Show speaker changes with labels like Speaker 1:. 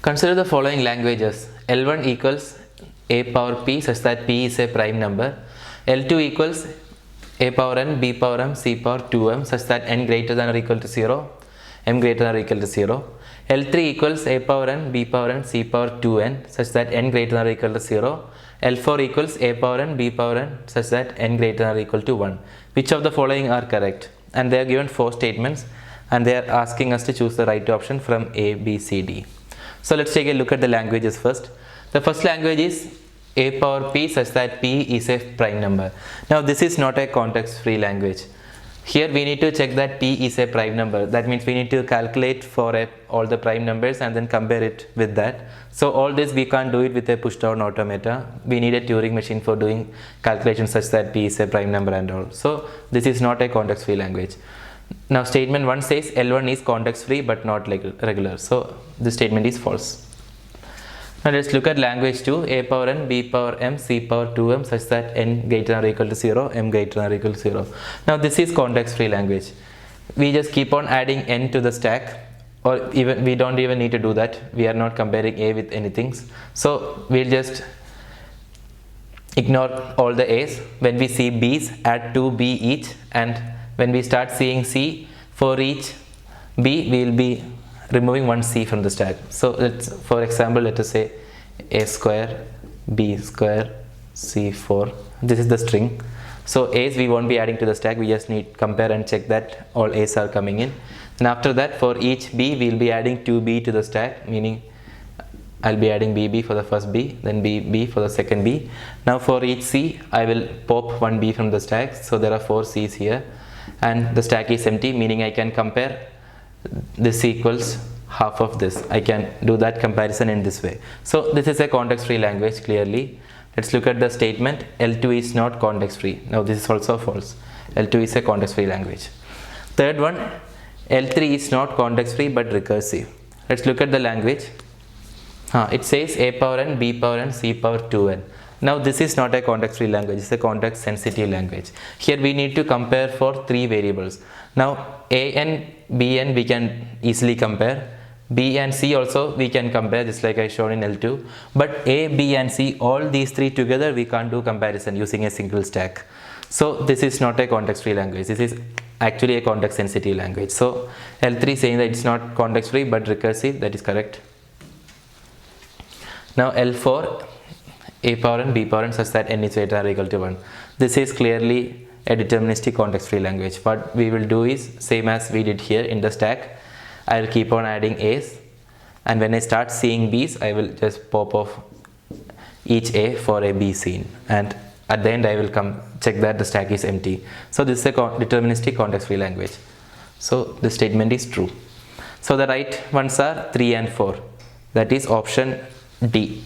Speaker 1: Consider the following languages. L1 equals a power p such that p is a prime number. L2 equals a power n, b power m, c power 2m such that n greater than or equal to 0, m greater than or equal to 0. L3 equals a power n, b power n, c power 2n such that n greater than or equal to 0. L4 equals a power n, b power n such that n greater than or equal to 1. Which of the following are correct? And they are given 4 statements and they are asking us to choose the right option from A, B, C, D. So let's take a look at the languages first. The first language is a power p such that p is a prime number. Now this is not a context free language. Here we need to check that p is a prime number. That means we need to calculate for all the prime numbers and then compare it with that. So all this we can't do it with a push down automata. We need a Turing machine for doing calculations such that p is a prime number and all. So this is not a context free language. Now statement 1 says L1 is context free but not regular. So this statement is false. Now let's look at language 2, a power n, b power m, c power 2m such that n greater than or equal to 0, m greater than or equal to 0. Now this is context free language. We just keep on adding n to the stack, or even we don't even need to do that. We are not comparing a with anything. So we'll just ignore all the a's. When we see b's, add 2b each, and when we start seeing c, for each b we will be removing one c from the stack. So let's, for example, let us say a square, b square, c4. This is the string. So a's we won't be adding to the stack. We just need compare and check that all a's are coming in. And after that, for each b we will be adding 2b to the stack, meaning I'll be adding bb for the first b, then bb for the second b. Now for each c I will pop one b from the stack. So there are 4 c's here and the stack is empty, meaning I can compare this equals half of this. I can do that comparison in this way. So this is a context free language clearly. Let's look at the statement L2 is not context free. Now this is also false. L2 is a context free language. Third one, L3 is not context free but recursive. Let's look at the language. It says a power n, b power n, c power 2n. Now this is not a context free language, it's a context sensitive language. Here we need to compare for 3 variables. Now a and b and we can easily compare. B and c also we can compare, just like I shown in L2. But a, b and c, all these 3 together we can't do comparison using a single stack. So this is not a context free language, this is actually a context sensitive language. So L3 saying that it's not context free but recursive, that is correct. Now L4, a power n, b power n such that n is greater than or equal to 1. This is clearly a deterministic context free language. What we will do is same as we did here in the stack. I will keep on adding a's, and when I start seeing b's I will just pop off each a for a b scene, and at the end I will come check that the stack is empty. So this is a deterministic context free language. So this statement is true. So the right ones are 3 and 4, that is option D.